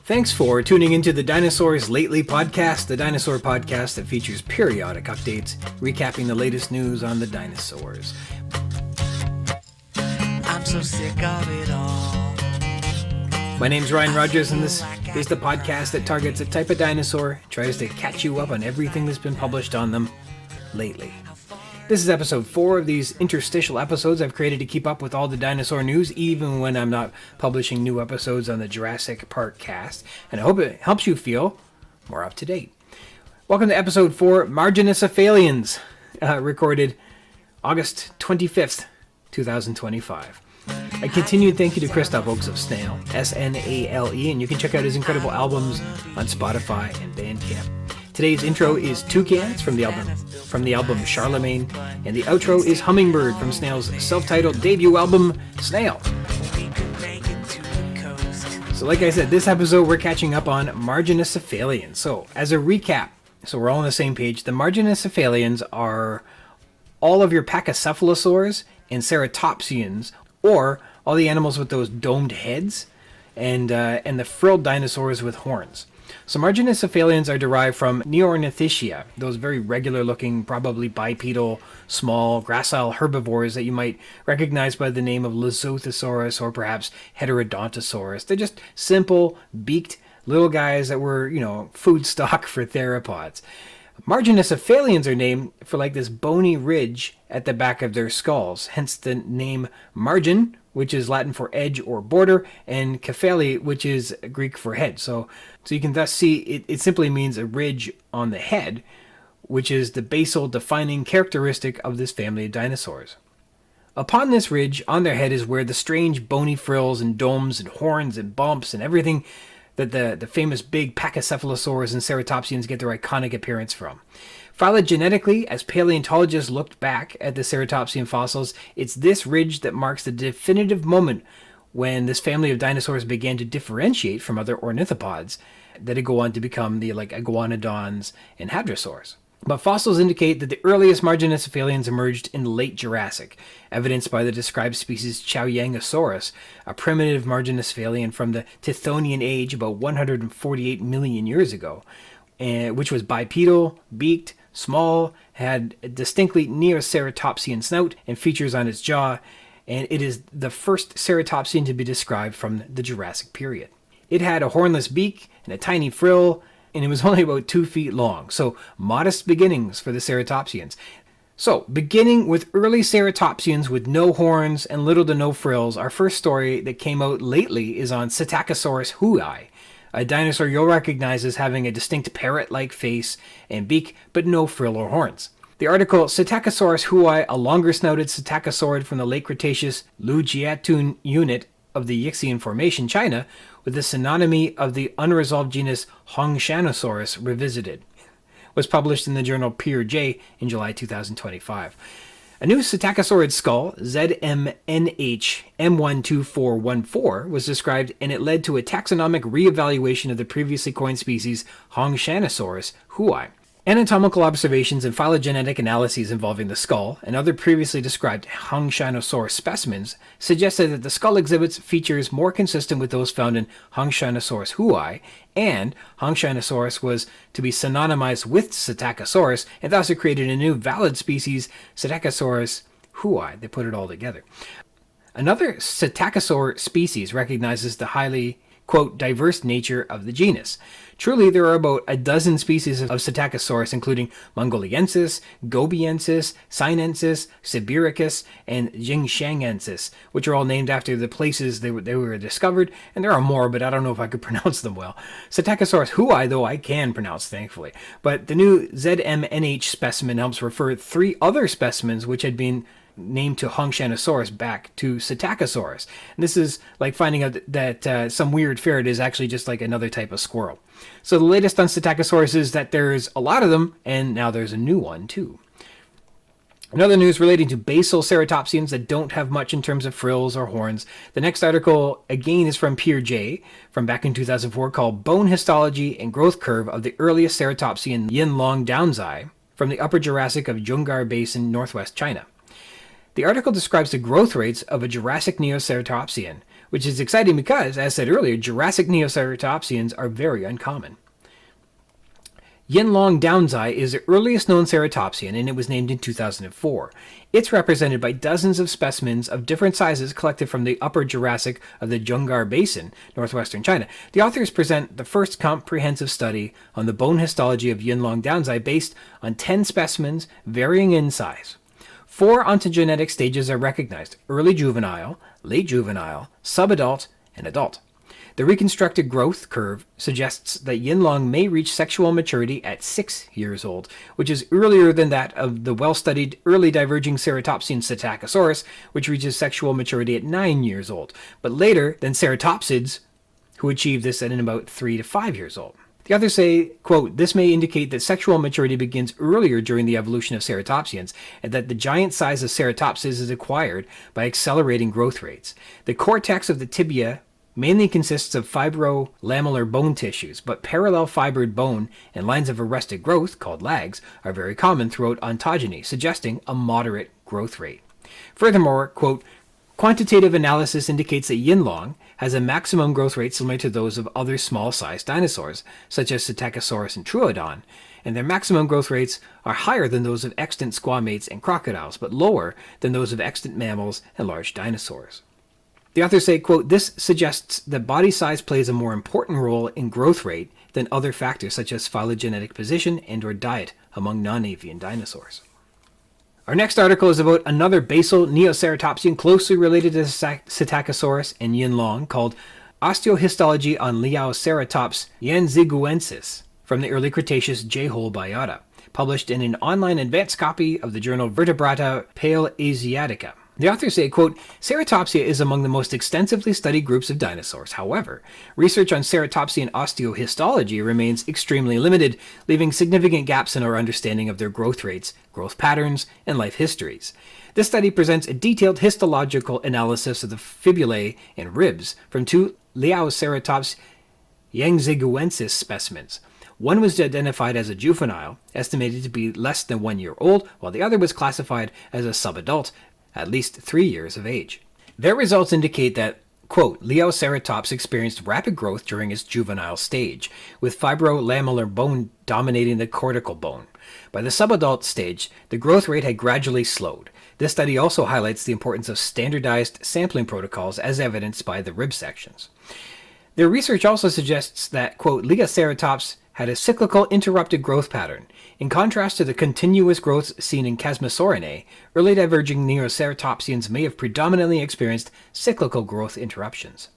Thanks for tuning into the Dinosaurs Lately podcast, the dinosaur podcast that features periodic updates, recapping the latest news on the dinosaurs. I'm so sick of it all. My name's Ryan Rogers, and this is the podcast that targets a type of dinosaur, tries to catch you up on everything that's been published on them lately. This is episode 4 of these interstitial episodes I've created to keep up with all the dinosaur news, even when I'm not publishing new episodes on the Jurassic Park cast, and I hope it helps you feel more up to date. Welcome to episode 4, Marginocephalians, recorded August 25th, 2025. A continued thank you to Christoph Oakes of Snail, S-N-A-L-E, and you can check out his incredible albums on Spotify and Bandcamp. Today's intro is Toucans from the album Charlemagne, and the outro is Hummingbird from Snail's self-titled debut album, Snail. So like I said, this episode we're catching up on Marginocephalians. So as a recap, so we're all on the same page, the Marginocephalians are all of your Pachycephalosaurs and ceratopsians, or all the animals with those domed heads, and the frilled dinosaurs with horns. So Marginocephalians are derived from Ornithischia, those very regular-looking, probably bipedal, small, gracile herbivores that you might recognize by the name of Liaoceratops or perhaps Heterodontosaurus. They're just simple, beaked little guys that were, food stock for theropods. Marginocephalians are named for like this bony ridge at the back of their skulls, hence the name margin, which is Latin for edge or border, and cephali, which is Greek for head. So you can thus see it simply means a ridge on the head, which is the basal defining characteristic of this family of dinosaurs. Upon this ridge on their head is where the strange bony frills and domes and horns and bumps and everything that the famous big Pachycephalosaurs and ceratopsians get their iconic appearance from. Phylogenetically, as paleontologists looked back at the ceratopsian fossils, it's this ridge that marks the definitive moment when this family of dinosaurs began to differentiate from other ornithopods that would go on to become the iguanodons and hadrosaurs. But fossils indicate that the earliest Marginocephalians emerged in the late Jurassic, evidenced by the described species Chowyangosaurus, a primitive Marginocephalian from the Tithonian age about 148 million years ago, which was bipedal, beaked, small, had a distinctly neoceratopsian snout and features on its jaw, and it is the first ceratopsian to be described from the Jurassic period. It had a hornless beak and a tiny frill, and it was only about 2 feet long, so modest beginnings for the ceratopsians. So, beginning with early ceratopsians with no horns and little to no frills, our first story that came out lately is on Psittacosaurus houi, a dinosaur you'll recognize as having a distinct parrot-like face and beak, but no frill or horns. The article, Psittacosaurus houi, a longer-snouted psittacosaurid from the late Cretaceous Lujiatun unit of the Yixian Formation, China, with the synonymy of the unresolved genus Hongshanosaurus revisited, was published in the journal Peer J in July 2025. A new psittacosaurid skull, ZMNH M12414, was described, and it led to a taxonomic re-evaluation of the previously coined species Hongshanosaurus houi. Anatomical observations and phylogenetic analyses involving the skull and other previously described Hongshanosaurus specimens suggested that the skull exhibits features more consistent with those found in Hongshanosaurus houi, and Hongshanosaurus was to be synonymized with Psittacosaurus, and thus it created a new valid species, Psittacosaurus houi. They put it all together. Another psittacosaur species recognizes the highly, quote, diverse nature of the genus. Truly, there are about a dozen species of Psittacosaurus, including Mongoliensis, Gobiensis, Sinensis, Sibiricus, and Jingshangensis, which are all named after the places they were discovered, and there are more, but I don't know if I could pronounce them well. Psittacosaurus houi, though, I can pronounce, thankfully. But the new ZMNH specimen helps refer 3 other specimens which had been named to Hongshanosaurus back to Psittacosaurus. And this is like finding out that some weird ferret is actually just like another type of squirrel. So the latest on Psittacosaurus is that there's a lot of them, and now there's a new one too. Another news relating to basal ceratopsians that don't have much in terms of frills or horns. The next article, again, is from Peer J, from back in 2004, called Bone Histology and Growth Curve of the Earliest Ceratopsian Yinlong downsi, from the Upper Jurassic of Junggar Basin, northwest China. The article describes the growth rates of a Jurassic Neoceratopsian, which is exciting because, as said earlier, Jurassic Neoceratopsians are very uncommon. Yinlong downsi is the earliest known ceratopsian, and it was named in 2004. It's represented by dozens of specimens of different sizes collected from the Upper Jurassic of the Junggar Basin, northwestern China. The authors present the first comprehensive study on the bone histology of Yinlong downsi based on 10 specimens varying in size. 4 ontogenetic stages are recognized: early juvenile, late juvenile, subadult, and adult. The reconstructed growth curve suggests that Yinlong may reach sexual maturity at 6 years old, which is earlier than that of the well-studied early diverging ceratopsian Psittacosaurus, which reaches sexual maturity at 9 years old, but later than ceratopsids, who achieve this at about 3 to 5 years old. The authors say, quote, "This may indicate that sexual maturity begins earlier during the evolution of ceratopsians, and that the giant size of ceratopsids is acquired by accelerating growth rates. The cortex of the tibia mainly consists of fibrolamellar bone tissues, but parallel fibered bone and lines of arrested growth, called lags, are very common throughout ontogeny, suggesting a moderate growth rate." Furthermore, quote, "Quantitative analysis indicates that Yinlong has a maximum growth rate similar to those of other small-sized dinosaurs, such as Psittacosaurus and Troodon, and their maximum growth rates are higher than those of extant squamates and crocodiles, but lower than those of extant mammals and large dinosaurs." The authors say, quote, "This suggests that body size plays a more important role in growth rate than other factors such as phylogenetic position and or diet among non-avian dinosaurs." Our next article is about another basal neoceratopsian closely related to Psittacosaurus and Yinlong, called Osteohistology on Liaoceratops yanzigouensis from the early Cretaceous Jehol Biota, published in an online advanced copy of the journal Vertebrata Paleoasiatica. The authors say, quote, "Ceratopsia is among the most extensively studied groups of dinosaurs. However, research on ceratopsian osteohistology remains extremely limited, leaving significant gaps in our understanding of their growth rates, growth patterns, and life histories. This study presents a detailed histological analysis of the fibulae and ribs from 2 Liaoceratops yanzigouensis specimens. One was identified as a juvenile, estimated to be less than 1 year old, while the other was classified as a subadult, at least 3 years of age. Their results indicate that, quote, Liaoceratops experienced rapid growth during its juvenile stage, with fibrolamellar bone dominating the cortical bone. By the subadult stage, the growth rate had gradually slowed. This study also highlights the importance of standardized sampling protocols as evidenced by the rib sections. Their research also suggests that, quote, Liaoceratops had a cyclical interrupted growth pattern. In contrast to the continuous growth seen in Chasmosaurinae, early diverging neoceratopsians may have predominantly experienced cyclical growth interruptions.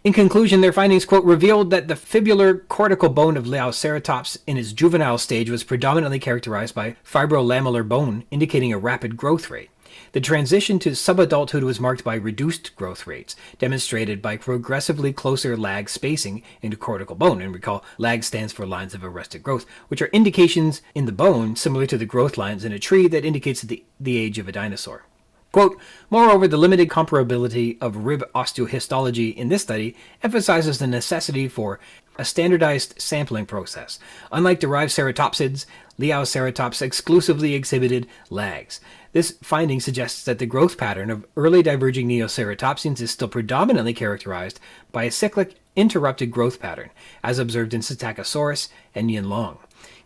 In conclusion, their findings, quote, revealed that the fibular cortical bone of Liaoceratops in its juvenile stage was predominantly characterized by fibrolamellar bone, indicating a rapid growth rate. The transition to subadulthood was marked by reduced growth rates, demonstrated by progressively closer lag spacing into cortical bone. And recall, lag stands for lines of arrested growth, which are indications in the bone similar to the growth lines in a tree that indicates the age of a dinosaur. Quote, "Moreover, the limited comparability of rib osteohistology in this study emphasizes the necessity for a standardized sampling process. Unlike derived ceratopsids, Liaoceratops exclusively exhibited lags. This finding suggests that the growth pattern of early diverging neoceratopsians is still predominantly characterized by a cyclic interrupted growth pattern, as observed in Psittacosaurus and Yinlong.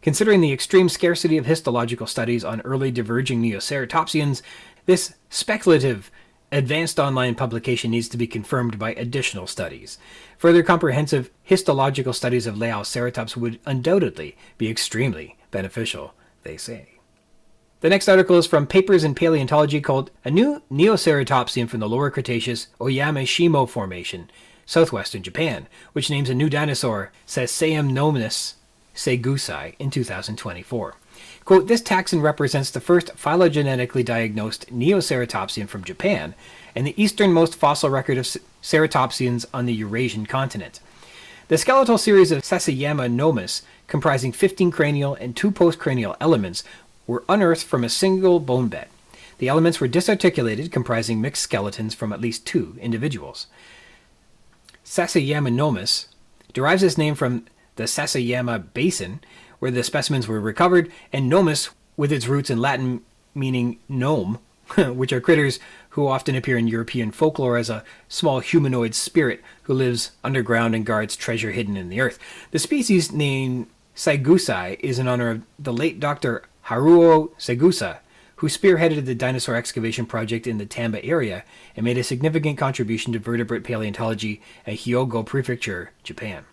Considering the extreme scarcity of histological studies on early diverging neoceratopsians, this speculative advanced online publication needs to be confirmed by additional studies. Further comprehensive histological studies of Liaoceratops would undoubtedly be extremely beneficial, they say." The next article is from Papers in Paleontology called A New Neoceratopsian from the Lower Cretaceous Ohyamashimo Formation, southwestern Japan, which names a new dinosaur, Seisaemnomus segusai, in 2024. Quote, "This taxon represents the first phylogenetically diagnosed Neoceratopsian from Japan and the easternmost fossil record of ceratopsians on the Eurasian continent. The skeletal series of Seisaemnomus, comprising 15 cranial and 2 postcranial elements, were unearthed from a single bone bed. The elements were disarticulated, comprising mixed skeletons from at least 2 individuals. Seisaemnomus derives its name from the Seisaema Basin, where the specimens were recovered, and nomus, with its roots in Latin meaning gnome, which are critters who often appear in European folklore as a small humanoid spirit who lives underground and guards treasure hidden in the earth. The species named Saigusai is in honor of the late Dr. Haruo Saigusa, who spearheaded the dinosaur excavation project in the Tamba area and made a significant contribution to vertebrate paleontology at Hyogo Prefecture, Japan.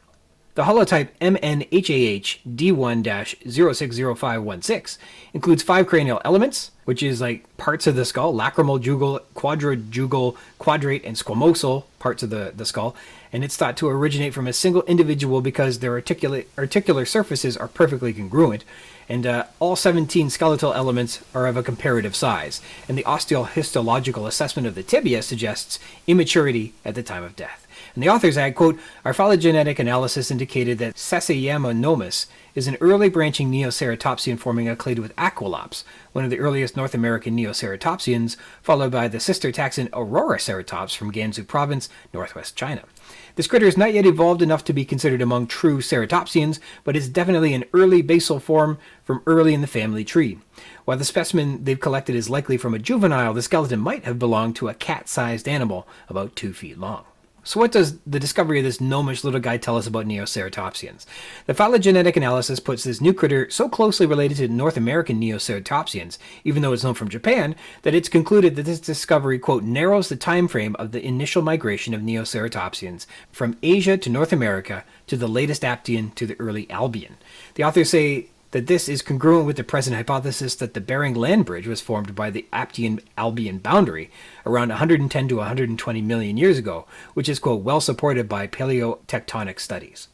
The holotype MNHAH D1-060516 includes 5 cranial elements, which is like parts of the skull, lacrimal, jugal, quadrijugal, quadrate, and squamosal parts of the skull, and it's thought to originate from a single individual because their articular surfaces are perfectly congruent, and all 17 skeletal elements are of a comparative size, and the osteohistological assessment of the tibia suggests immaturity at the time of death. And the authors add, quote, "Our phylogenetic analysis indicated that Sasayama is an early branching neoceratopsian forming a clade with Aquilops, one of the earliest North American neoceratopsians, followed by the sister taxon Ornithischia from Gansu Province, northwest China. This critter is not yet evolved enough to be considered among true ceratopsians, but is definitely an early basal form from early in the family tree. While the specimen they've collected is likely from a juvenile, the skeleton might have belonged to a cat-sized animal about 2 feet long." So what does the discovery of this gnomish little guy tell us about neoceratopsians? The phylogenetic analysis puts this new critter so closely related to North American neoceratopsians, even though it's known from Japan, that it's concluded that this discovery, quote, narrows the time frame of the initial migration of neoceratopsians from Asia to North America to the latest Aptian to the early Albian. The authors say that this is congruent with the present hypothesis that the Bering Land Bridge was formed by the Aptian-Albian boundary around 110 to 120 million years ago, which is, quote, well supported by paleotectonic studies.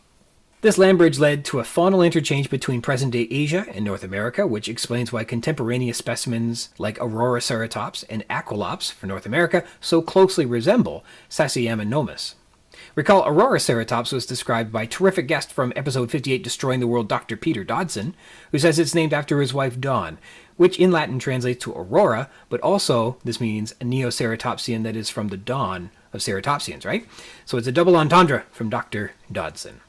This land bridge led to a faunal interchange between present-day Asia and North America, which explains why contemporaneous specimens like Ornithischia and Aquilops for North America so closely resemble Sasayama. Recall, Ornithischia was described by terrific guest from episode 58, Destroying the World, Dr. Peter Dodson, who says it's named after his wife Dawn, which in Latin translates to Aurora, but also this means a neoceratopsian that is from the dawn of ceratopsians, right? So it's a double entendre from Dr. Dodson.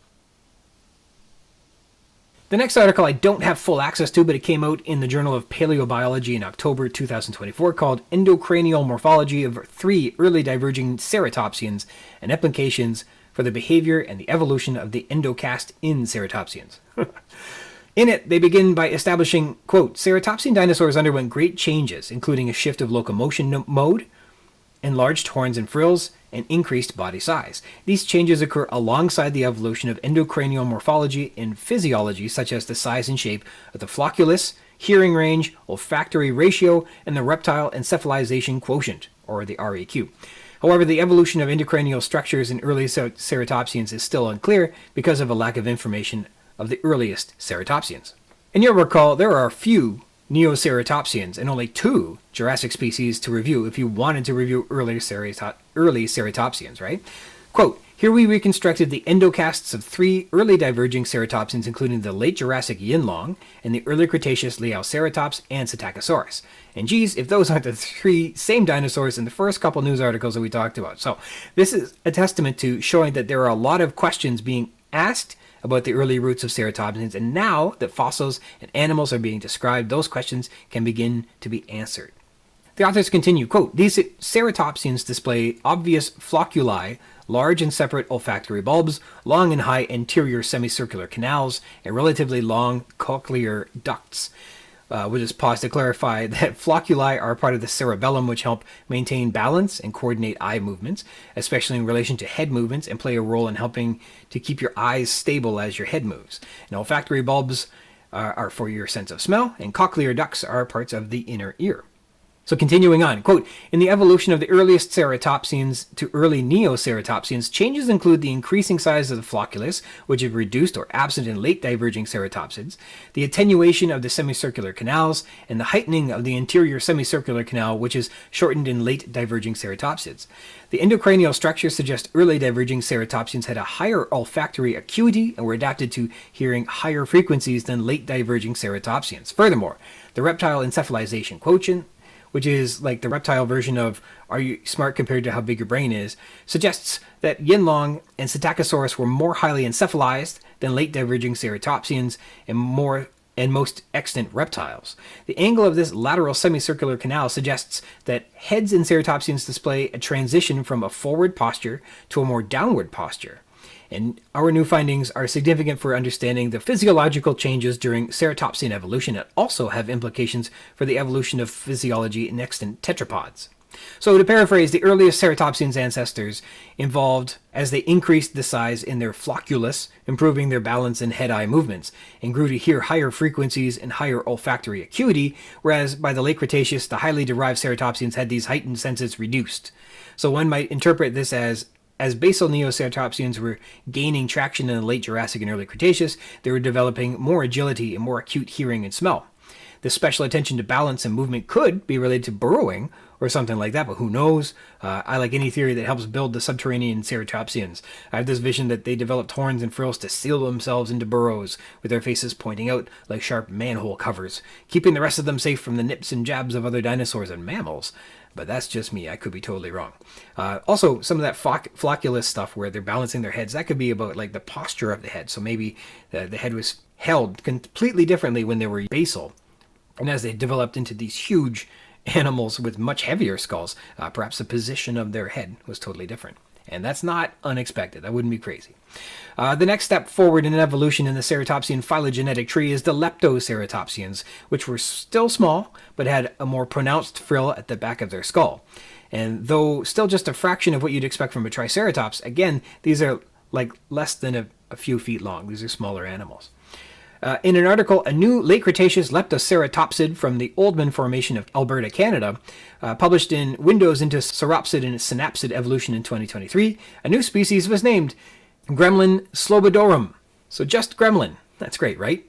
The next article I don't have full access to, but it came out in the Journal of Paleobiology in October 2024, called Endocranial Morphology of 3 Early Diverging Ceratopsians and Implications for the Behavior and the Evolution of the Endocast in Ceratopsians. In it, they begin by establishing, quote, ceratopsian dinosaurs underwent great changes, including a shift of locomotion mode, enlarged horns and frills, and increased body size. These changes occur alongside the evolution of endocranial morphology and physiology, such as the size and shape of the flocculus, hearing range, olfactory ratio, and the reptile encephalization quotient, or the REQ. However, the evolution of endocranial structures in early ceratopsians is still unclear because of a lack of information of the earliest ceratopsians. And you'll recall there are a few Neoceratopsians and only 2 Jurassic species to review if you wanted to review early ceratopsians, right? Quote, here we reconstructed the endocasts of 3 early diverging ceratopsians, including the late Jurassic Yinlong and the early Cretaceous Liaoceratops and Psittacosaurus. And geez, if those aren't the 3 same dinosaurs in the first couple news articles that we talked about. So this is a testament to showing that there are a lot of questions being asked about the early roots of ceratopsians, and now that fossils and animals are being described, those questions can begin to be answered. The authors continue, quote, these ceratopsians display obvious flocculi, large and separate olfactory bulbs, long and high anterior semicircular canals, and relatively long cochlear ducts. We'll just pause to clarify that flocculi are part of the cerebellum, which help maintain balance and coordinate eye movements, especially in relation to head movements, and play a role in helping to keep your eyes stable as your head moves. And olfactory bulbs are for your sense of smell, and cochlear ducts are parts of the inner ear. So continuing on, quote, in the evolution of the earliest ceratopsians to early neoceratopsians, changes include the increasing size of the flocculus, which is reduced or absent in late diverging ceratopsids, the attenuation of the semicircular canals, and the heightening of the anterior semicircular canal, which is shortened in late diverging ceratopsids. The endocranial structures suggest early diverging ceratopsians had a higher olfactory acuity and were adapted to hearing higher frequencies than late diverging ceratopsians. Furthermore, the reptile encephalization quotient, which is like the reptile version of are you smart compared to how big your brain is, suggests that Yinlong and Psittacosaurus were more highly encephalized than late diverging ceratopsians and and most extant reptiles. The angle of this lateral semicircular canal suggests that heads in ceratopsians display a transition from a forward posture to a more downward posture. And our new findings are significant for understanding the physiological changes during ceratopsian evolution and also have implications for the evolution of physiology in extant tetrapods. So to paraphrase, the earliest ceratopsians' ancestors evolved as they increased the size in their flocculus, improving their balance and head-eye movements, and grew to hear higher frequencies and higher olfactory acuity, whereas by the late Cretaceous, the highly derived ceratopsians had these heightened senses reduced. So one might interpret this as basal neoceratopsians were gaining traction in the late Jurassic and early Cretaceous, they were developing more agility and more acute hearing and smell. This special attention to balance and movement could be related to burrowing or something like that, but who knows? I like any theory that helps build the subterranean ceratopsians. I have this vision that they developed horns and frills to seal themselves into burrows, with their faces pointing out like sharp manhole covers, keeping the rest of them safe from the nips and jabs of other dinosaurs and mammals. But that's just me. I could be totally wrong. Also, some of that flocculus stuff where they're balancing their heads, that could be about like the posture of the head. So maybe the head was held completely differently when they were basal. And as they developed into these huge animals with much heavier skulls, perhaps the position of their head was totally different. And that's not unexpected. That wouldn't be crazy. The next step forward in evolution in the ceratopsian phylogenetic tree is the leptoceratopsians, which were still small, but had a more pronounced frill at the back of their skull. And though still just a fraction of what you'd expect from a triceratops, again, these are like less than a few feet long. These are smaller animals. In an article, a new late Cretaceous leptoceratopsid from the Oldman Formation of Alberta, Canada, published in Windows into Sauropsid and Synapsid Evolution in 2023, a new species was named Gremlin slobodorum. So just gremlin. That's great, right?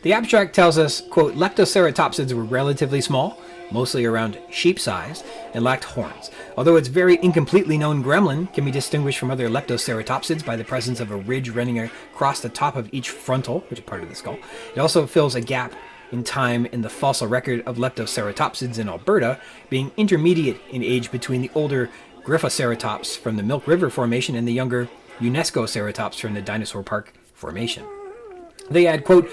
The abstract tells us, quote, leptoceratopsids were relatively small, mostly around sheep-sized, and lacked horns. Although its very incompletely known gremlin can be distinguished from other leptoceratopsids by the presence of a ridge running across the top of each frontal, which is part of the skull. It also fills a gap in time in the fossil record of leptoceratopsids in Alberta, being intermediate in age between the older Gryphoceratops from the Milk River Formation and the younger Unescoceratops from the Dinosaur Park Formation. They add, quote,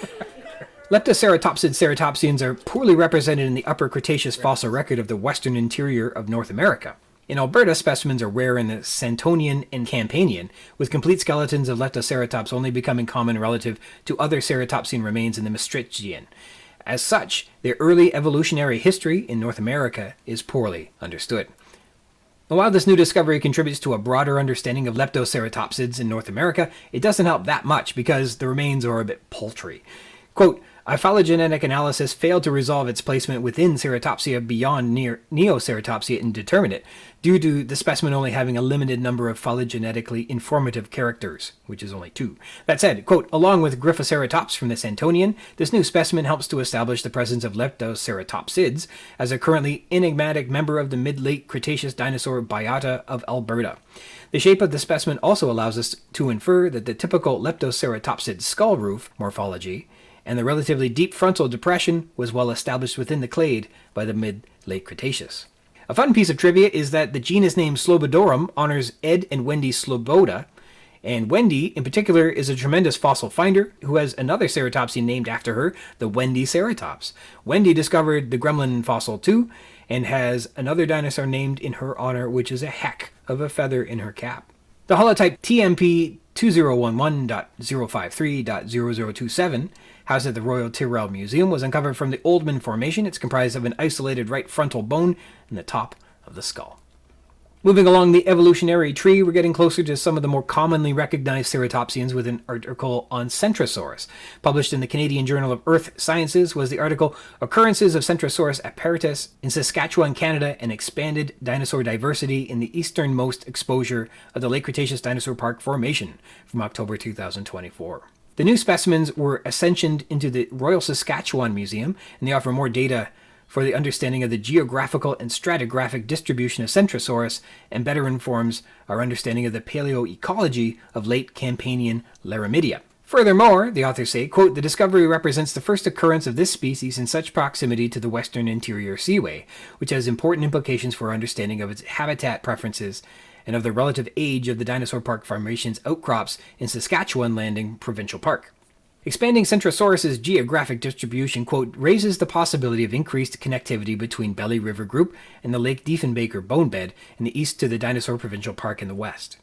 leptoceratopsid ceratopsians are poorly represented in the Upper Cretaceous fossil record of the western interior of North America. In Alberta, specimens are rare in the Santonian and Campanian, with complete skeletons of Leptoceratops only becoming common relative to other ceratopsian remains in the Maastrichtian. As such, their early evolutionary history in North America is poorly understood. While this new discovery contributes to a broader understanding of leptoceratopsids in North America, it doesn't help that much because the remains are a bit paltry. Quote, a phylogenetic analysis failed to resolve its placement within Ceratopsia beyond Neoceratopsia indeterminate, due to the specimen only having a limited number of phylogenetically informative characters, which is only 2. That said, quote, along with Gryphoceratops from the Santonian, this new specimen helps to establish the presence of Leptoceratopsids as a currently enigmatic member of the mid-late Cretaceous dinosaur Biota of Alberta. The shape of the specimen also allows us to infer that the typical Leptoceratopsid skull roof morphology and the relatively deep frontal depression was well established within the clade by the mid-late Cretaceous. A fun piece of trivia is that the genus name Slobodorum honors Ed and Wendy Sloboda, and Wendy, in particular, is a tremendous fossil finder who has another ceratopsian named after her, the Wendyceratops. Wendy discovered the gremlin fossil too, and has another dinosaur named in her honor, which is a heck of a feather in her cap. The holotype TMP 2011.053.0027, housed at the Royal Tyrrell Museum, was uncovered from the Oldman Formation. It's comprised of an isolated right frontal bone in the top of the skull. Moving along the evolutionary tree, we're getting closer to some of the more commonly recognized ceratopsians with an article on Centrosaurus. Published in the Canadian Journal of Earth Sciences was the article Occurrences of Centrosaurus apparatus in Saskatchewan, Canada, and Expanded Dinosaur Diversity in the Easternmost Exposure of the Late Cretaceous Dinosaur Park Formation from October 2024. The new specimens were ascensioned into the Royal Saskatchewan Museum, and they offer more data for the understanding of the geographical and stratigraphic distribution of Centrosaurus, and better informs our understanding of the paleoecology of late Campanian Laramidia. Furthermore, the authors say, quote, the discovery represents the first occurrence of this species in such proximity to the western interior seaway, which has important implications for our understanding of its habitat preferences and of the relative age of the Dinosaur Park Formation's outcrops in Saskatchewan Landing Provincial Park. Expanding Centrosaurus's geographic distribution, quote, raises the possibility of increased connectivity between Belly River Group and the Lake Diefenbaker bone bed in the east to the Dinosaur Provincial Park in the west.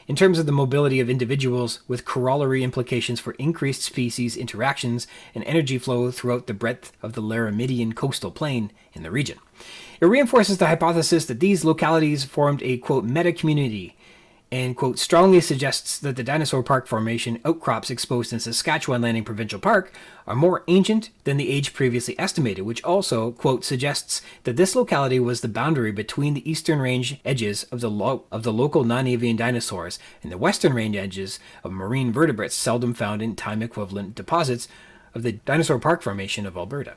In terms of the mobility of individuals, with corollary implications for increased species interactions and energy flow throughout the breadth of the Laramidian coastal plain in the region. It reinforces the hypothesis that these localities formed a, quote, meta-community and, quote, strongly suggests that the Dinosaur Park Formation outcrops exposed in Saskatchewan Landing Provincial Park are more ancient than the age previously estimated, which also, quote, suggests that this locality was the boundary between the eastern range edges of the local non-avian dinosaurs and the western range edges of marine vertebrates seldom found in time-equivalent deposits of the Dinosaur Park Formation of Alberta.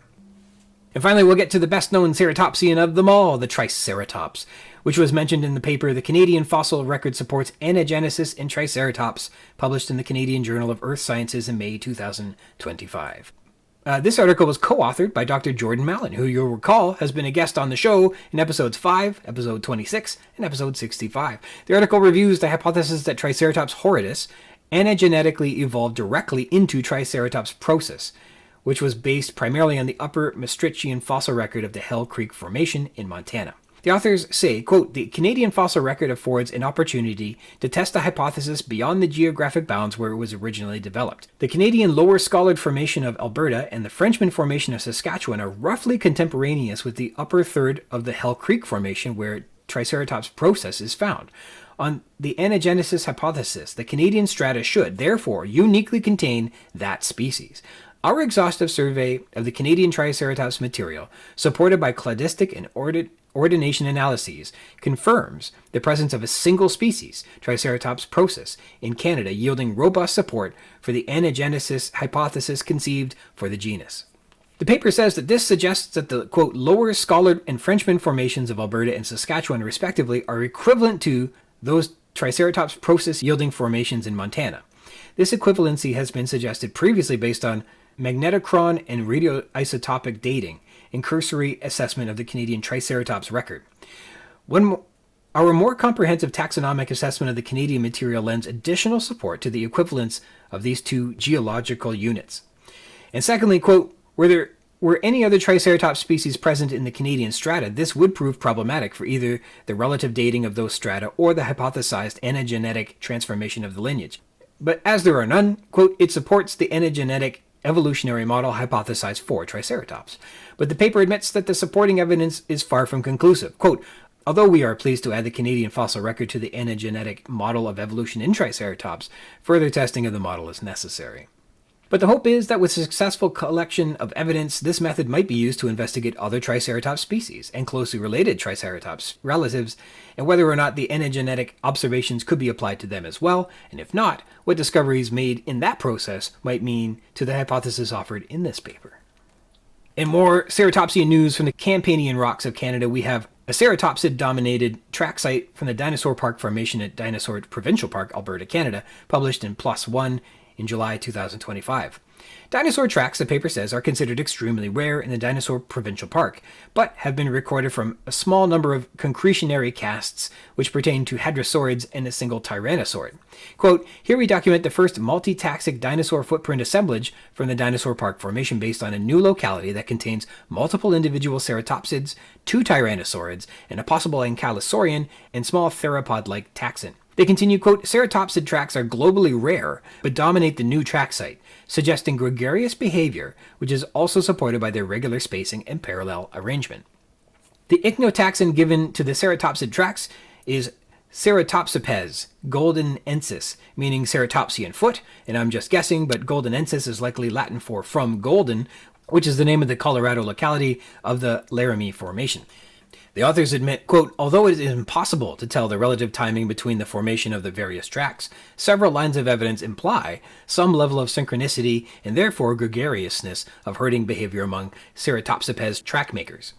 And finally, we'll get to the best-known ceratopsian of them all, the Triceratops, which was mentioned in the paper The Canadian Fossil Record Supports Anagenesis in Triceratops, published in the Canadian Journal of Earth Sciences in May 2025. This article was co-authored by Dr. Jordan Mallon, who you'll recall has been a guest on the show in episodes 5, episode 26, and episode 65. The article reviews the hypothesis that Triceratops horridus anagenetically evolved directly into Triceratops process, which was based primarily on the upper Maastrichtian fossil record of the Hell Creek Formation in Montana. The authors say, quote, the Canadian fossil record affords an opportunity to test the hypothesis beyond the geographic bounds where it was originally developed. The Canadian Lower Scallard Formation of Alberta and the Frenchman Formation of Saskatchewan are roughly contemporaneous with the upper third of the Hell Creek Formation where Triceratops process is found. On the anagenesis hypothesis, the Canadian strata should, therefore, uniquely contain that species. Our exhaustive survey of the Canadian Triceratops material, supported by cladistic and ordination analyses, confirms the presence of a single species, Triceratops process, in Canada, yielding robust support for the anagenesis hypothesis conceived for the genus. The paper says that this suggests that the, quote, Lower Scallard and Frenchman formations of Alberta and Saskatchewan, respectively, are equivalent to those Triceratops process yielding formations in Montana. This equivalency has been suggested previously based on magnetochron and radioisotopic dating and cursory assessment of the Canadian Triceratops record. Our more comprehensive taxonomic assessment of the Canadian material lends additional support to the equivalence of these two geological units. And secondly, quote, were any other Triceratops species present in the Canadian strata, this would prove problematic for either the relative dating of those strata or the hypothesized anagenetic transformation of the lineage. But as there are none, quote, it supports the anagenetic evolutionary model hypothesized for Triceratops. But the paper admits that the supporting evidence is far from conclusive. Quote, although we are pleased to add the Canadian fossil record to the anagenetic model of evolution in Triceratops, further testing of the model is necessary. But the hope is that with successful collection of evidence, this method might be used to investigate other Triceratops species and closely related Triceratops relatives, and whether or not the anagenetic observations could be applied to them as well, and if not, what discoveries made in that process might mean to the hypothesis offered in this paper. In more ceratopsian news from the Campanian rocks of Canada, we have a ceratopsid-dominated track site from the Dinosaur Park Formation at Dinosaur Provincial Park, Alberta, Canada, published in PLOS ONE in July 2025. Dinosaur tracks, the paper says, are considered extremely rare in the Dinosaur Provincial Park, but have been recorded from a small number of concretionary casts which pertain to hadrosaurids and a single tyrannosaurid. Quote, here we document the first multi-taxic dinosaur footprint assemblage from the Dinosaur Park Formation based on a new locality that contains multiple individual ceratopsids, 2 tyrannosaurids, and a possible ankylosaurian and small theropod-like taxon. They continue, quote, ceratopsid tracks are globally rare, but dominate the new track site, suggesting gregarious behavior, which is also supported by their regular spacing and parallel arrangement. The ichnotaxon given to the ceratopsid tracks is Ceratopsipes goldenensis, meaning ceratopsian foot, and I'm just guessing, but goldenensis is likely Latin for from golden, which is the name of the Colorado locality of the Laramie Formation. The authors admit, quote, although it is impossible to tell the relative timing between the formation of the various tracks, several lines of evidence imply some level of synchronicity and therefore gregariousness of herding behavior among Ceratopsipes track makers.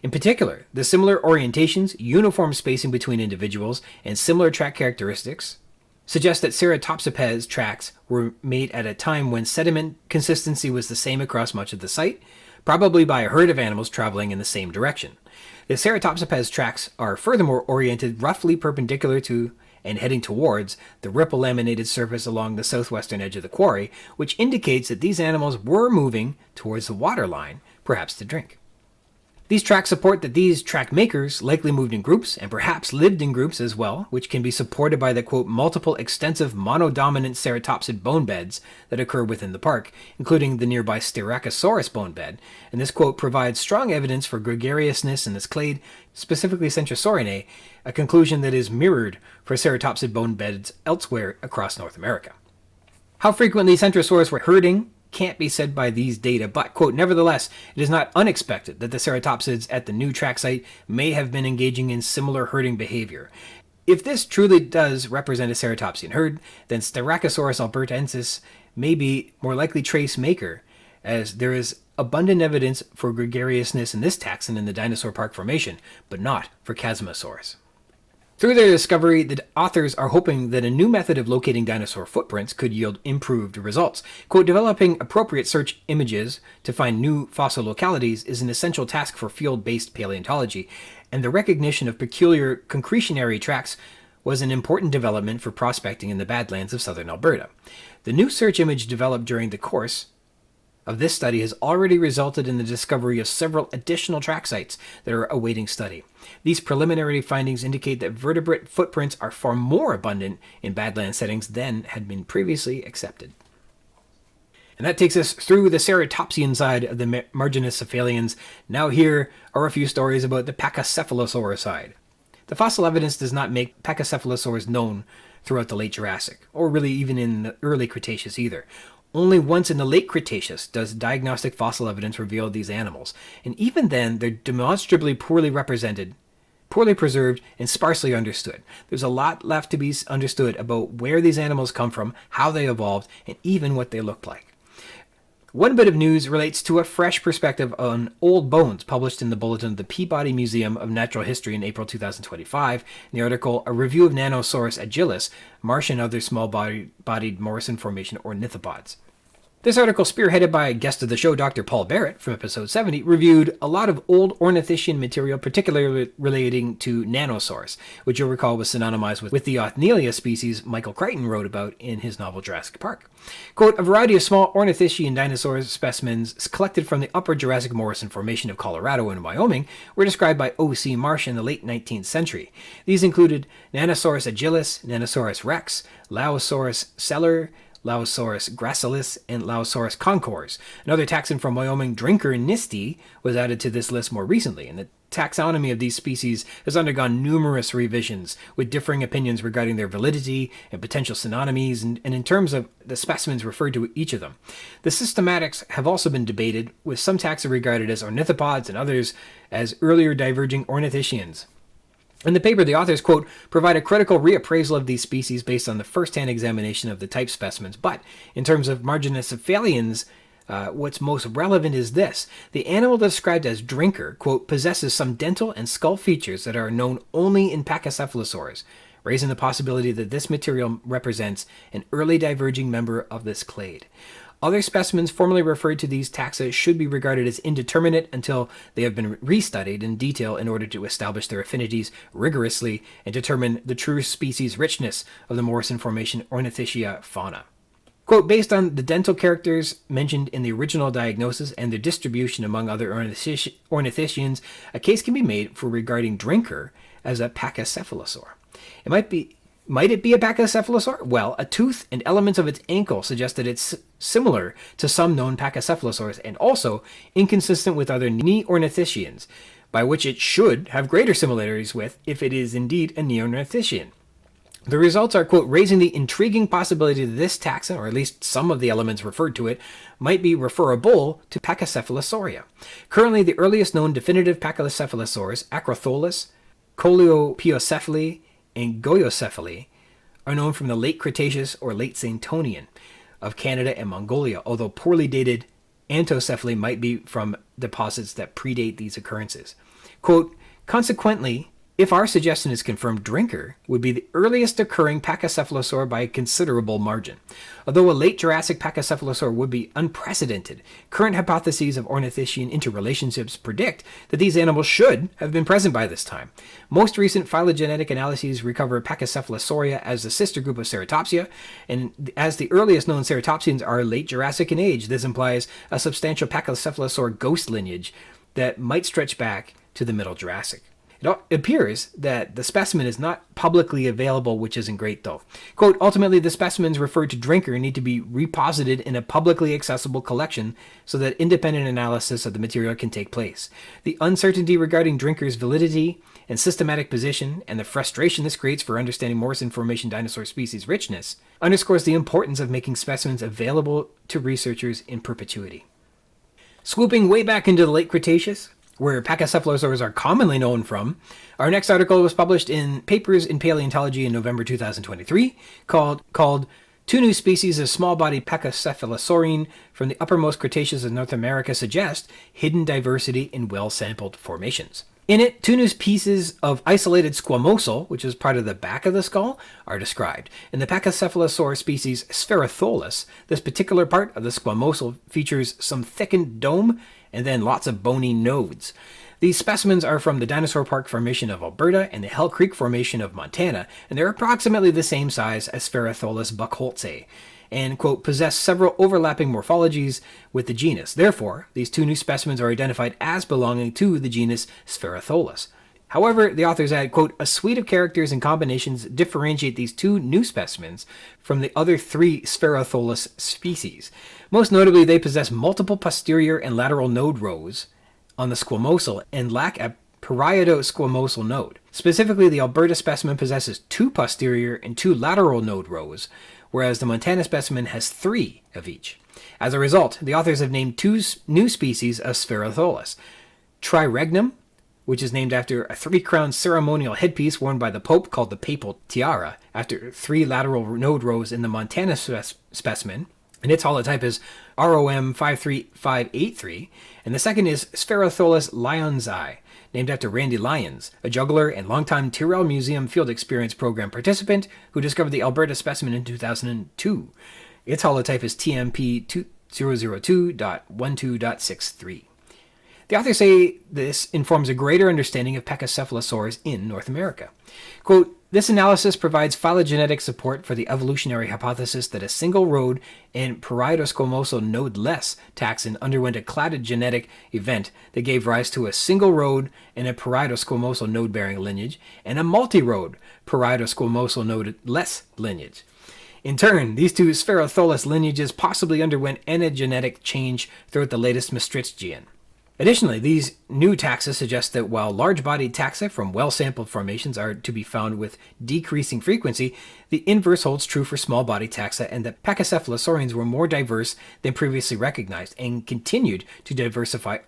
In particular, the similar orientations, uniform spacing between individuals, and similar track characteristics suggest that Ceratopsipes tracks were made at a time when sediment consistency was the same across much of the site, probably by a herd of animals traveling in the same direction. The Ceratopsipes tracks are furthermore oriented roughly perpendicular to and heading towards the ripple-laminated surface along the southwestern edge of the quarry, which indicates that these animals were moving towards the waterline, perhaps to drink. These tracks support that these track makers likely moved in groups and perhaps lived in groups as well, which can be supported by the, quote, multiple extensive monodominant ceratopsid bone beds that occur within the park, including the nearby Styracosaurus bone bed, and this, quote, provides strong evidence for gregariousness in this clade, specifically Centrosaurinae, a conclusion that is mirrored for ceratopsid bone beds elsewhere across North America. How frequently Centrosaurus were herding can't be said by these data, but, quote, nevertheless, it is not unexpected that the ceratopsids at the new track site may have been engaging in similar herding behavior. If this truly does represent a ceratopsian herd, then Styracosaurus albertensis may be more likely trace maker, as there is abundant evidence for gregariousness in this taxon in the Dinosaur Park Formation, but not for Chasmosaurus. Through their discovery, the authors are hoping that a new method of locating dinosaur footprints could yield improved results. Quote, developing appropriate search images to find new fossil localities is an essential task for field-based paleontology, and the recognition of peculiar concretionary tracks was an important development for prospecting in the Badlands of southern Alberta. The new search image developed during the course of this study has already resulted in the discovery of several additional track sites that are awaiting study. These preliminary findings indicate that vertebrate footprints are far more abundant in badland settings than had been previously accepted. And that takes us through the ceratopsian side of the Marginocephalians. Now here are a few stories about the Pachycephalosaurus side. The fossil evidence does not make Pachycephalosaurus known throughout the late Jurassic, or really even in the early Cretaceous either. Only once in the late Cretaceous does diagnostic fossil evidence reveal these animals, and even then they're demonstrably poorly represented, poorly preserved, and sparsely understood. There's a lot left to be understood about where these animals come from, how they evolved, and even what they look like. One bit of news relates to a fresh perspective on old bones published in the Bulletin of the Peabody Museum of Natural History in April 2025. In the article, A Review of Nanosaurus agilis, Marsh and Other Small-Bodied Morrison Formation Ornithopods. This article, spearheaded by a guest of the show, Dr. Paul Barrett, from episode 70, reviewed a lot of old Ornithischia material, particularly relating to Nanosaurus, which you'll recall was synonymized with the Othnielia species Michael Crichton wrote about in his novel Jurassic Park. Quote, a variety of small Ornithischian dinosaur specimens collected from the Upper Jurassic Morrison Formation of Colorado and Wyoming were described by O.C. Marsh in the late 19th century. These included Nanosaurus agilis, Nanosaurus rex, Liaosaurus celer, Liaosaurus gracilis, and Liaosaurus concors. Another taxon from Wyoming, Drinker nisti, was added to this list more recently, and the taxonomy of these species has undergone numerous revisions, with differing opinions regarding their validity and potential synonymies, and in terms of the specimens referred to each of them. The systematics have also been debated, with some taxa regarded as ornithopods and others as earlier diverging ornithischians. In the paper, the authors, quote, provide a critical reappraisal of these species based on the first-hand examination of the type specimens, but in terms of Marginocephalians, what's most relevant is this. The animal described as Drinker, quote, possesses some dental and skull features that are known only in Pachycephalosaurs, raising the possibility that this material represents an early diverging member of this clade. Other specimens formerly referred to these taxa should be regarded as indeterminate until they have been restudied in detail in order to establish their affinities rigorously and determine the true species richness of the Morrison Formation Ornithischia fauna. Quote, based on the dental characters mentioned in the original diagnosis and their distribution among other ornithischians, a case can be made for regarding Drinker as a Pachycephalosaur. Might it be a Pachycephalosaur? Well, a tooth and elements of its ankle suggest that it's similar to some known Pachycephalosaurs and also inconsistent with other Neornithischians, by which it should have greater similarities with if it is indeed a Neornithischian. The results are, quote, raising the intriguing possibility that this taxon, or at least some of the elements referred to it, might be referable to Pachycephalosauria. Currently, the earliest known definitive Pachycephalosaurs, Acrotholus, Coleopiocephaly, and Goyocephaly, are known from the late Cretaceous or late Saintonian of Canada and Mongolia, although poorly dated Antocephaly might be from deposits that predate these occurrences. Quote, consequently, If our suggestion is confirmed, Drinker would be the earliest occurring pachycephalosaur by a considerable margin. Although a late Jurassic pachycephalosaur would be unprecedented, current hypotheses of Ornithischia interrelationships predict that these animals should have been present by this time. Most recent phylogenetic analyses recover Pachycephalosauria as the sister group of Ceratopsia, and as the earliest known ceratopsians are late Jurassic in age, this implies a substantial pachycephalosaur ghost lineage that might stretch back to the Middle Jurassic. It appears that the specimen is not publicly available, which isn't great though. Quote, ultimately, the specimens referred to Drinker need to be reposited in a publicly accessible collection so that independent analysis of the material can take place. The uncertainty regarding Drinker's validity and systematic position, and the frustration this creates for understanding Morrison Formation dinosaur species richness, underscores the importance of making specimens available to researchers in perpetuity. Swooping way back into the late Cretaceous, where pachycephalosaurs are commonly known from, our next article was published in Papers in Paleontology in November 2023, called Two New Species of Small-Bodied Pachycephalosaurine from the Uppermost Cretaceous of North America Suggest Hidden Diversity in Well-Sampled Formations. In it, two new pieces of isolated squamosal, which is part of the back of the skull, are described. In the Pachycephalosaur species Spherotholus, this particular part of the squamosal features some thickened dome and then lots of bony nodes. These specimens are from the Dinosaur Park Formation of Alberta and the Hell Creek Formation of Montana, and they're approximately the same size as Spherotholus buckholtzae, and, quote, possess several overlapping morphologies with the genus. Therefore, these two new specimens are identified as belonging to the genus Spherotholus. However, the authors add, quote, a suite of characters and combinations differentiate these two new specimens from the other three Spherotholus species. Most notably, they possess multiple posterior and lateral node rows on the squamosal and lack a parieto-squamosal node. Specifically, the Alberta specimen possesses two posterior and two lateral node rows, whereas the Montana specimen has three of each. As a result, the authors have named two new species of Spherotholus: Triregnum, which is named after a three-crowned ceremonial headpiece worn by the Pope called the papal tiara, after three lateral node rows in the Montana specimen, and its holotype is ROM 53583, and the second is Spherotholus lyonsi, named after Randy Lyons, a juggler and longtime Tyrrell Museum Field Experience Program participant who discovered the Alberta specimen in 2002. Its holotype is TMP 2002.12.63. The authors say this informs a greater understanding of pachycephalosaurs in North America. Quote, this analysis provides phylogenetic support for the evolutionary hypothesis that a single-rode and parieto-squamosal node-less taxon underwent a cladded genetic event that gave rise to a single-rode and a parieto-squamosal node-bearing lineage and a multi-rode parieto-squamosal node-less lineage. In turn, these two Spherotholus lineages possibly underwent anagenetic change throughout the latest Maastrichtian. Additionally, these new taxa suggest that while large-bodied taxa from well-sampled formations are to be found with decreasing frequency, the inverse holds true for small-bodied taxa, and that pachycephalosaurians were more diverse than previously recognized and continued to diversify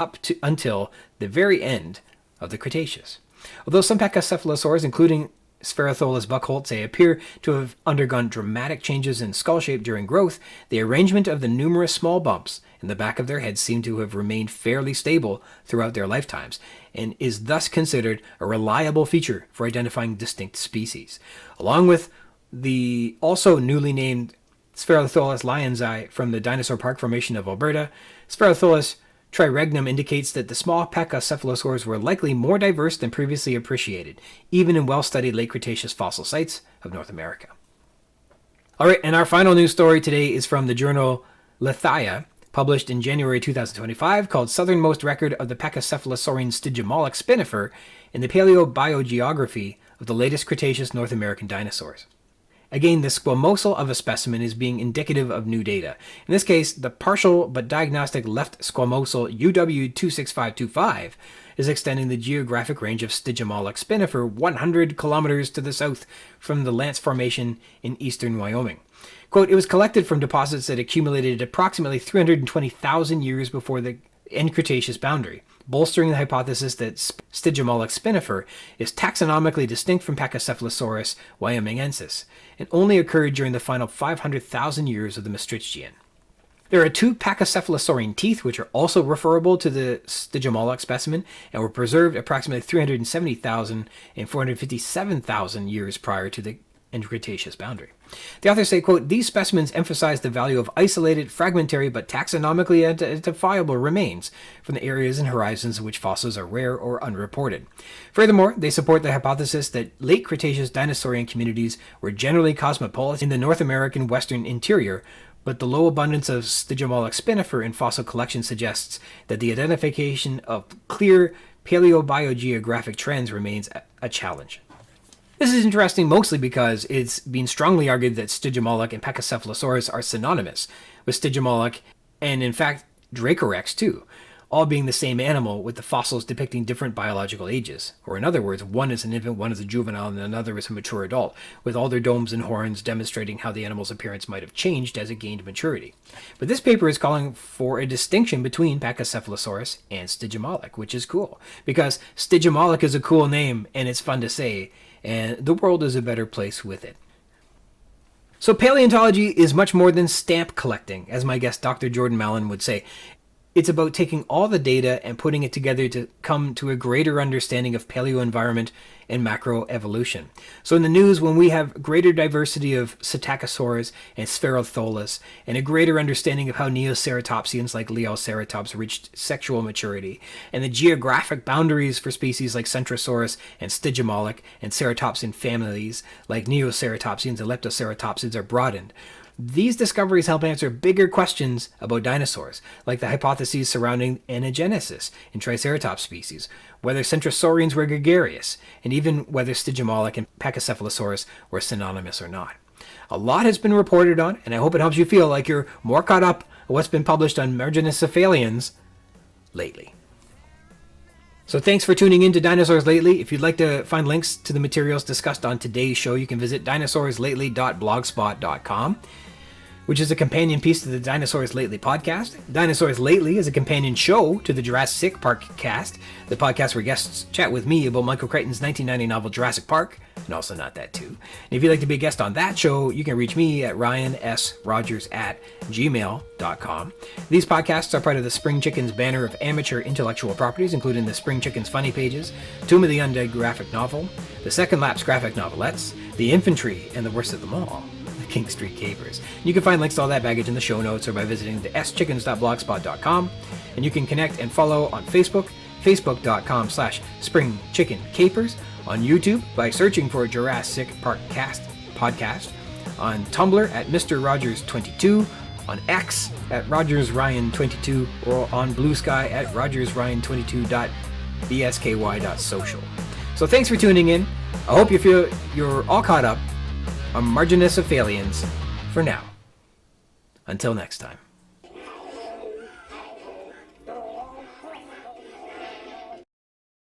until the very end of the Cretaceous. Although some pachycephalosaurs, including Spherotholus buckholtzae, appear to have undergone dramatic changes in skull shape during growth, the arrangement of the numerous small bumps in the back of their heads seem to have remained fairly stable throughout their lifetimes, and is thus considered a reliable feature for identifying distinct species. Along with the also newly named Spherotholus lyonsi from the Dinosaur Park Formation of Alberta, Spherotholus Triregnum indicates that the small pachycephalosaurs were likely more diverse than previously appreciated, even in well-studied late Cretaceous fossil sites of North America. All right, and our final news story today is from the journal Lithia, published in January 2025, called Southernmost Record of the Pachycephalosaurian Stygimoloch Spinifer in the Paleobiogeography of the Latest Cretaceous North American Dinosaurs. Again, the squamosal of a specimen is being indicative of new data. In this case, the partial but diagnostic left squamosal UW26525 is extending the geographic range of Stygimoloch spinifer 100 kilometers to the south from the Lance Formation in eastern Wyoming. Quote, it was collected from deposits that accumulated approximately 320,000 years before the end Cretaceous boundary, bolstering the hypothesis that Stygimoloch spinifer is taxonomically distinct from Pachycephalosaurus wyomingensis, and only occurred during the final 500,000 years of the Maastrichtian. There are 2 pachycephalosaurian teeth, which are also referable to the Stygimoloch specimen, and were preserved approximately 370,000 and 457,000 years prior to the Cretaceous boundary. The authors say, quote, "These specimens emphasize the value of isolated, fragmentary, but taxonomically identifiable remains from the areas and horizons in which fossils are rare or unreported. Furthermore, they support the hypothesis that late Cretaceous dinosaurian communities were generally cosmopolitan in the North American western interior, but the low abundance of Stygimoloch spinifer in fossil collections suggests that the identification of clear paleobiogeographic trends remains a challenge." This is interesting mostly because it's been strongly argued that Stygimoloch and Pachycephalosaurus are synonymous with Stygimoloch and, in fact, Dracorex too, all being the same animal with the fossils depicting different biological ages. Or in other words, one is an infant, one is a juvenile, and another is a mature adult, with all their domes and horns demonstrating how the animal's appearance might have changed as it gained maturity. But this paper is calling for a distinction between Pachycephalosaurus and Stygimoloch, which is cool, because Stygimoloch is a cool name and it's fun to say, and the world is a better place with it. So paleontology is much more than stamp collecting, as my guest Dr. Jordan Mallon would say. It's about taking all the data and putting it together to come to a greater understanding of paleoenvironment and macroevolution. So in the news, when we have greater diversity of Psittacosaurus and Spherotholus, and a greater understanding of how neoceratopsians like Liaoceratops reached sexual maturity, and the geographic boundaries for species like Centrosaurus and Stygimoloch and ceratopsian families like Neoceratopsians and Leptoceratopsids are broadened, these discoveries help answer bigger questions about dinosaurs, like the hypotheses surrounding anagenesis in Triceratops species, whether Centrosaurians were gregarious, and even whether Stygimoloch and Pachycephalosaurus were synonymous or not. A lot has been reported on, and I hope it helps you feel like you're more caught up on what's been published on Marginocephalians lately. So thanks for tuning in to Dinosaurs Lately. If you'd like to find links to the materials discussed on today's show, you can visit dinosaurslately.blogspot.com, which is a companion piece to the Dinosaurs Lately podcast. Dinosaurs Lately is a companion show to the Jurassic Park cast, the podcast where guests chat with me about Michael Crichton's 1990 novel Jurassic Park, and also Not That Too. And if you'd like to be a guest on that show, you can reach me at ryansrogers@gmail.com. These podcasts are part of the Spring Chickens banner of amateur intellectual properties, including the Spring Chickens Funny Pages, Tomb of the Undead graphic novel, the Second Lapse graphic novelettes, The Infantry, and the worst of them all, King Street Capers. You can find links to all that baggage in the show notes or by visiting the schickens.blogspot.com. And you can connect and follow on Facebook, facebook.com/springchickencapers, on YouTube by searching for Jurassic Park Cast podcast, on Tumblr at Mr. Rogers22, on X at RogersRyan22, or on Blue Sky at RogersRyan22.bsky.social. So thanks for tuning in. I hope you feel you're all caught up on Marginocephalians for now. Until next time.